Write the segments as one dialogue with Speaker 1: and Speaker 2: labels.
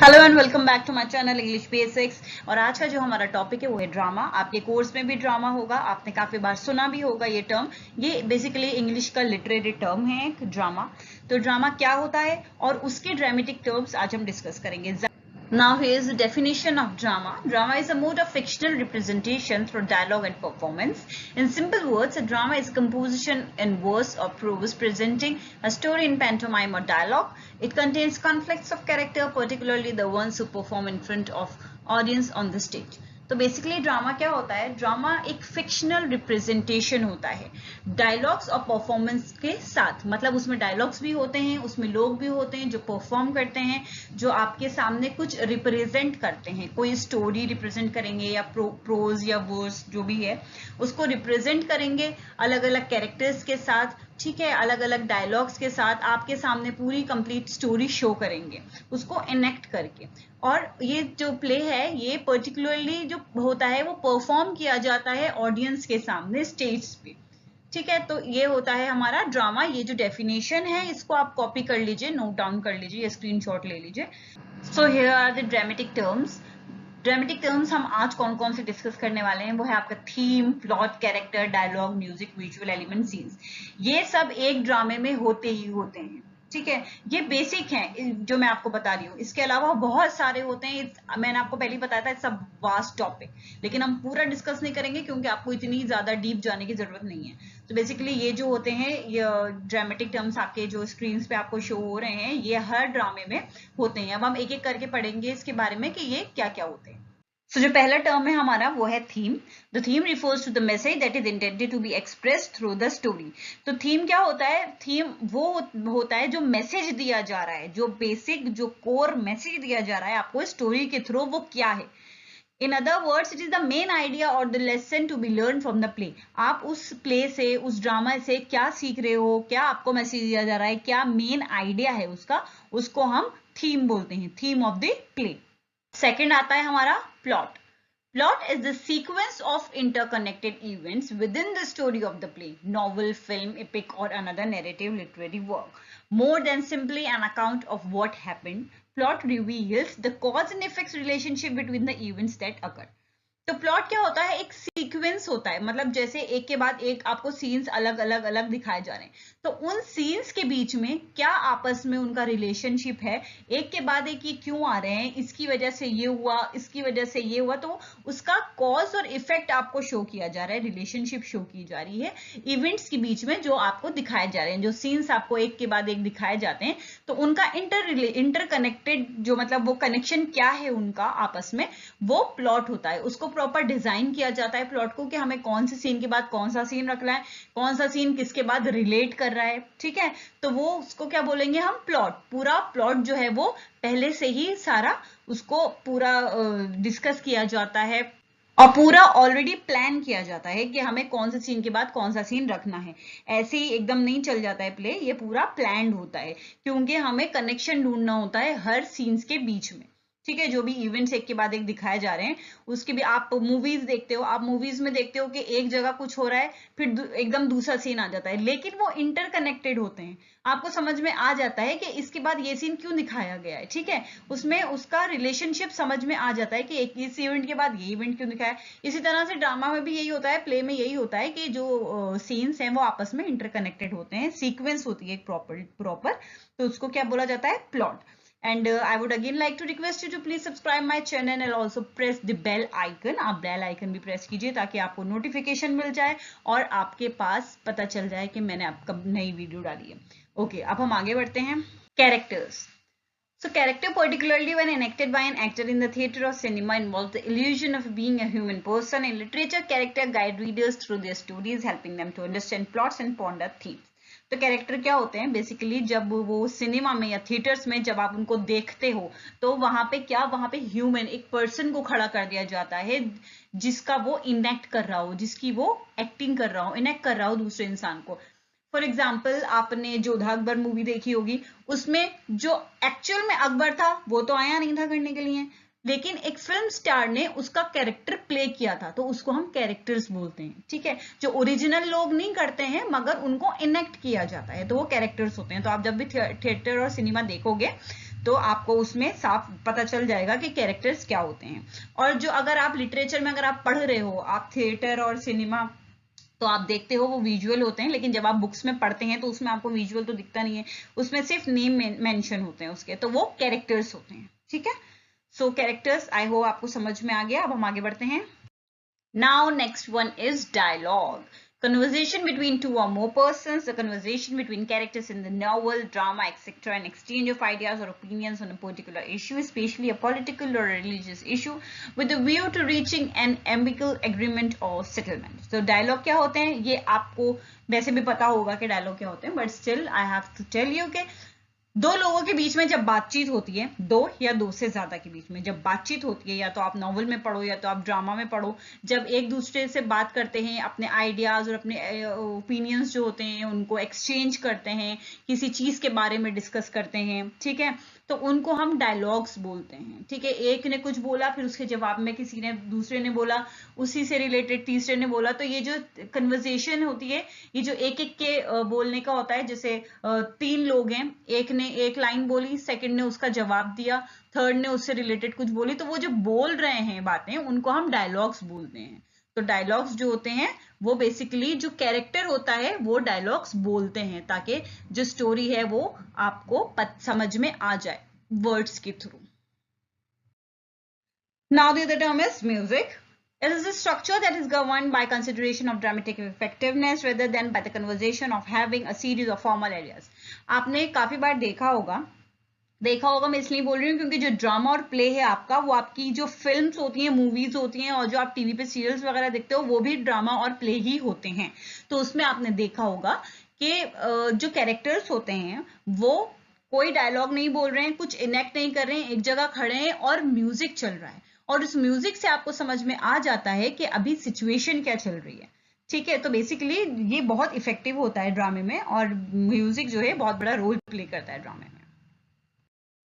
Speaker 1: Hello and welcome back to my channel English basics. और आज का जो हमारा टॉपिक है वो है ड्रामा। आपके कोर्स में भी ड्रामा होगा, आपने काफी बार सुना भी होगा ये टर्म। ये बेसिकली इंग्लिश का लिटरेरी टर्म है एक ड्रामा। तो ड्रामा क्या होता है और उसके ड्रामेटिक टर्म्स आज हम डिस्कस करेंगे। Now here is the definition of drama. Drama is a mode of fictional representation through dialogue and performance. In simple words, a drama is composition in verse or prose presenting a story in pantomime or dialogue. It contains conflicts of character, particularly the ones who perform in front of audience on the stage. तो basically drama क्या होता है? Drama एक fictional representation होता है dialogues और performance के साथ। मतलब उसमें डायलॉग्स भी होते हैं, उसमें लोग भी होते हैं जो परफॉर्म करते हैं, जो आपके सामने कुछ रिप्रेजेंट करते हैं। कोई स्टोरी रिप्रेजेंट करेंगे या प्रोज या वर्स जो भी है उसको रिप्रेजेंट करेंगे अलग अलग कैरेक्टर्स के साथ। ठीक है, अलग अलग डायलॉग्स के साथ आपके सामने पूरी कंप्लीट स्टोरी शो करेंगे उसको इनेक्ट करके। और ये जो प्ले है ये पर्टिकुलरली जो होता है वो परफॉर्म किया जाता है ऑडियंस के सामने स्टेज पे। ठीक है, तो ये होता है हमारा ड्रामा। ये जो डेफिनेशन है इसको आप कॉपी कर लीजिए, नोट डाउन कर लीजिए, स्क्रीनशॉट ले लीजिए। So here are the dramatic terms. Dramatic terms हम आज कौन कौन से डिस्कस करने वाले हैं वो है आपका theme, plot, character, dialogue, music, visual element, scenes. ये सब एक ड्रामे में होते ही होते हैं। ठीक है, ये बेसिक हैं जो मैं आपको बता रही हूँ। इसके अलावा बहुत सारे होते हैं। मैंने आपको पहले ही बताया था, इट्स अ वास्ट टॉपिक, लेकिन हम पूरा डिस्कस नहीं करेंगे क्योंकि आपको इतनी ज्यादा डीप जाने की जरूरत नहीं है। तो बेसिकली ये जो होते हैं ये ड्रामेटिक टर्म्स आपके जो स्क्रीन पे आपको शो हो रहे हैं ये हर ड्रामे में होते हैं। अब हम एक एक करके पढ़ेंगे इसके बारे में कि ये क्या क्या होते हैं। जो पहला टर्म है हमारा वो है theme. The theme refers to the message that is intended to be expressed through the story. तो थीम क्या होता है? थीम वो होता है जो मैसेज दिया जा रहा है, जो बेसिक जो कोर मैसेज दिया जा रहा है आपको स्टोरी के थ्रू, वो क्या है। In other words it is the main idea और the lesson to be learn from the play. आप उस प्ले से, उस ड्रामा से क्या सीख रहे हो, क्या आपको मैसेज दिया जा रहा है, क्या मेन आइडिया है उसका, उसको हम थीम बोलते हैं, theme of the play. Second आता है हमारा plot. Plot is the sequence of interconnected events within the story of the play, novel, film, epic, or another narrative literary work. More than simply an account of what happened, plot reveals the cause and effects relationship between the events that occurred. तो plot क्या होता है? एक sequence होता है। मतलब जैसे एक के बाद एक आपको सीन्स अलग अलग अलग दिखाए जा रहे हैं, तो उन सीन्स के बीच में क्या आपस में उनका रिलेशनशिप है, एक के बाद एक ये क्यों आ रहे हैं, इसकी वजह से ये हुआ, इसकी वजह से ये हुआ, तो उसका कॉज और इफेक्ट आपको शो किया जा रहा है, रिलेशनशिप शो की जा रही है इवेंट्स के बीच में जो आपको दिखाए जा रहे हैं। जो सीन्स आपको एक के बाद एक दिखाए जाते हैं तो उनका इंटरकनेक्टेड जो मतलब वो कनेक्शन क्या है उनका आपस में, वो प्लॉट होता है। उसको प्रॉपर डिजाइन किया जाता है प्लॉट को कि हमें कौन से सीन के बाद कौन सा सीन रखना है, कौन सा सीन किसके बाद रिलेट कर रहा है। ठीक है, तो वो उसको क्या बोलेंगे हम? प्लॉट। पूरा प्लॉट जो है वो पहले से ही सारा उसको पूरा डिस्कस किया जाता है और पूरा ऑलरेडी प्लान किया जाता है कि हमें कौन से सीन के बाद कौन सा सीन रखना है। ऐसे ही एकदम नहीं चल जाता है प्ले, ये पूरा प्लान्ड होता है क्योंकि हमें कनेक्शन ढूंढना होता है हर सीन्स के बीच में। ठीक है, जो भी इवेंट्स एक के बाद एक दिखाए जा रहे हैं उसके भी। आप मूवीज देखते हो, आप मूवीज में देखते हो कि एक जगह कुछ हो रहा है फिर एकदम दूसरा सीन आ जाता है, लेकिन वो इंटरकनेक्टेड होते हैं। आपको समझ में आ जाता है कि इसके बाद ये सीन क्यों दिखाया गया है। ठीक है, उसमें उसका रिलेशनशिप समझ में आ जाता है कि एक इस इवेंट के बाद ये इवेंट क्यों दिखाया। इसी तरह से ड्रामा में भी यही होता है, प्ले में यही होता है कि जो सीन्स हैं वो आपस में इंटरकनेक्टेड होते हैं, सीक्वेंस होती है एक प्रॉपर। तो उसको क्या बोला जाता है? Plot. And I would again like to request you to please subscribe my channel and also press the bell icon. आप बेल आइकन भी प्रेस कीजिए ताकि आपको नोटिफिकेशन मिल जाए और आपके पास पता चल जाए कि मैंने आपका नई वीडियो डाली है। ओके, अब हम आगे बढ़ते हैं। Characters. So character, particularly when enacted by an actor in the theatre or cinema, involves the illusion of being a human person. In literature, character guide readers through their stories, helping them to understand plots and ponder themes. तो character क्या होते हैं? Basically जब वो cinema में या theatres में जब आप उनको देखते हो तो वहां पे क्या, वहां पे ह्यूमन एक पर्सन को खड़ा कर दिया जाता है जिसका वो इनेक्ट कर रहा हो, जिसकी वो एक्टिंग कर रहा हो, इनेक्ट कर रहा हो दूसरे इंसान को। फॉर एग्जाम्पल आपने जोधा अकबर मूवी देखी होगी, उसमें जो एक्चुअल में अकबर था वो तो आया नहीं था करने के लिए, लेकिन एक फिल्म स्टार ने उसका कैरेक्टर प्ले किया था, तो उसको हम कैरेक्टर्स बोलते हैं। ठीक है, जो ओरिजिनल लोग नहीं करते हैं मगर उनको इनेक्ट किया जाता है तो वो कैरेक्टर्स होते हैं। तो आप जब भी थिएटर और सिनेमा देखोगे तो आपको उसमें साफ पता चल जाएगा कि कैरेक्टर्स क्या होते हैं। और जो अगर आप लिटरेचर में अगर आप पढ़ रहे हो, आप थिएटर और सिनेमा तो आप देखते हो वो विजुअल होते हैं, लेकिन जब आप बुक्स में पढ़ते हैं तो उसमें आपको विजुअल तो दिखता नहीं है, उसमें सिर्फ नेम मेंशन होते हैं उसके, तो वो कैरेक्टर्स होते हैं। ठीक है, सो कैरेक्टर्स आई होप आपको समझ में आ गया। अब हम आगे बढ़ते हैं। Now next one is dialogue. Conversation between two or more persons, the conversation between characters in the novel, drama, etc. An exchange of ideas or opinions on a particular issue, especially a political or religious issue, with a view to reaching an amicable agreement or settlement. So dialogue क्या होते हैं ये आपको वैसे भी पता होगा कि dialogue क्या होते हैं, but still I have to tell you कि दो लोगों के बीच में जब बातचीत होती है, दो या दो से ज्यादा के बीच में जब बातचीत होती है, या तो आप नॉवल में पढ़ो या तो आप ड्रामा में पढ़ो, जब एक दूसरे से बात करते हैं, अपने आइडियाज और अपने ओपिनियंस जो होते हैं उनको एक्सचेंज करते हैं, किसी चीज के बारे में डिस्कस करते हैं, ठीक है, तो उनको हम डायलॉग्स बोलते हैं। ठीक है, एक ने कुछ बोला, फिर उसके जवाब में किसी ने दूसरे ने बोला, उसी से रिलेटेड तीसरे ने बोला, तो ये जो कन्वर्सेशन होती है, ये जो एक एक के बोलने का होता है, जैसे तीन लोग हैं, एक ने एक लाइन बोली, सेकंड ने उसका जवाब दिया, थर्ड ने उससे रिलेटेड कुछ बोली, तो वो जो बोल रहे हैं बातें उनको हम डायलॉग्स बोलते हैं। तो डायलॉग्स जो होते हैं वो बेसिकली जो कैरेक्टर होता है वो डायलॉग्स बोलते हैं, ताकि जो स्टोरी है वो आपको समझ में आ जाए वर्ड्स के through. Now the other term is music. It is a structure that is governed by consideration of dramatic effectiveness rather than by the conversation of having a series of formal areas. आपने काफी बार देखा होगा, मैं इसलिए बोल रही हूँ क्योंकि जो ड्रामा और प्ले है आपका, वो आपकी जो फिल्म्स होती हैं, मूवीज होती हैं, और जो आप टीवी पे सीरियल्स वगैरह देखते हो वो भी ड्रामा और प्ले ही होते हैं। तो उसमें आपने देखा होगा कि जो कैरेक्टर्स होते हैं वो कोई डायलॉग नहीं बोल रहे हैं, कुछ इनेक्ट नहीं कर रहे हैं, एक जगह खड़े हैं और म्यूजिक चल रहा है, और उस म्यूजिक से आपको समझ में आ जाता है कि अभी सिचुएशन क्या चल रही है। ठीक है, तो बेसिकली ये बहुत इफेक्टिव होता है ड्रामे में, और म्यूजिक जो है बहुत बड़ा रोल प्ले करता है ड्रामे में।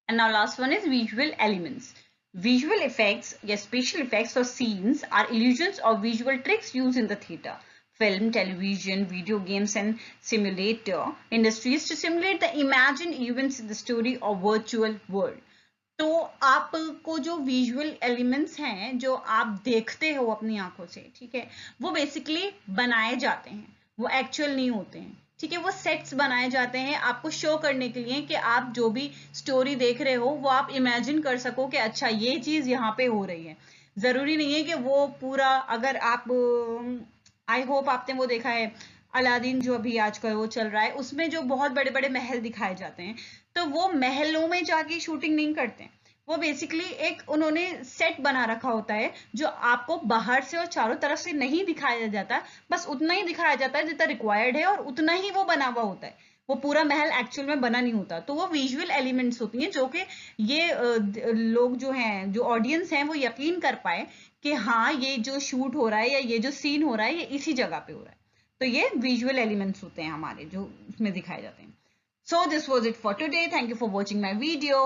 Speaker 1: And now last one is visual elements. Visual effects, yes, special effects or scenes are illusions or visual tricks used in the theater, film, television, video games and simulator industries to simulate the imagined events in the story or virtual world. तो आपको जो visual elements हैं जो आप देखते हो अपनी आंखों से, ठीक है, वो बेसिकली बनाए जाते हैं, वो एक्चुअल नहीं होते हैं। ठीक है, वो सेट्स बनाए जाते हैं आपको शो करने के लिए कि आप जो भी स्टोरी देख रहे हो वो आप इमेजिन कर सको कि अच्छा ये चीज यहाँ पे हो रही है। जरूरी नहीं है कि वो पूरा, अगर आप आई होप आपने वो देखा है अलादीन जो अभी आजकल वो चल रहा है, उसमें जो बहुत बड़े बड़े महल दिखाए जाते हैं, तो वो महलों में जाके शूटिंग नहीं करते, वो बेसिकली एक उन्होंने सेट बना रखा होता है जो आपको बाहर से और चारों तरफ से नहीं दिखाया जाता, बस उतना ही दिखाया जाता है जितना रिक्वायर्ड है, और उतना ही वो बना हुआ होता है, वो पूरा महल एक्चुअल में बना नहीं होता। तो वो विजुअल एलिमेंट्स होती हैं जो कि ये लोग जो हैं, जो ऑडियंस हैं, वो यकीन कर पाए कि हाँ ये जो शूट हो रहा है या ये जो सीन हो रहा है ये इसी जगह पे हो रहा है। तो ये विजुअल एलिमेंट्स होते हैं हमारे जो उसमें दिखाए जाते हैं। So this was it for today. Thank you for watching my video.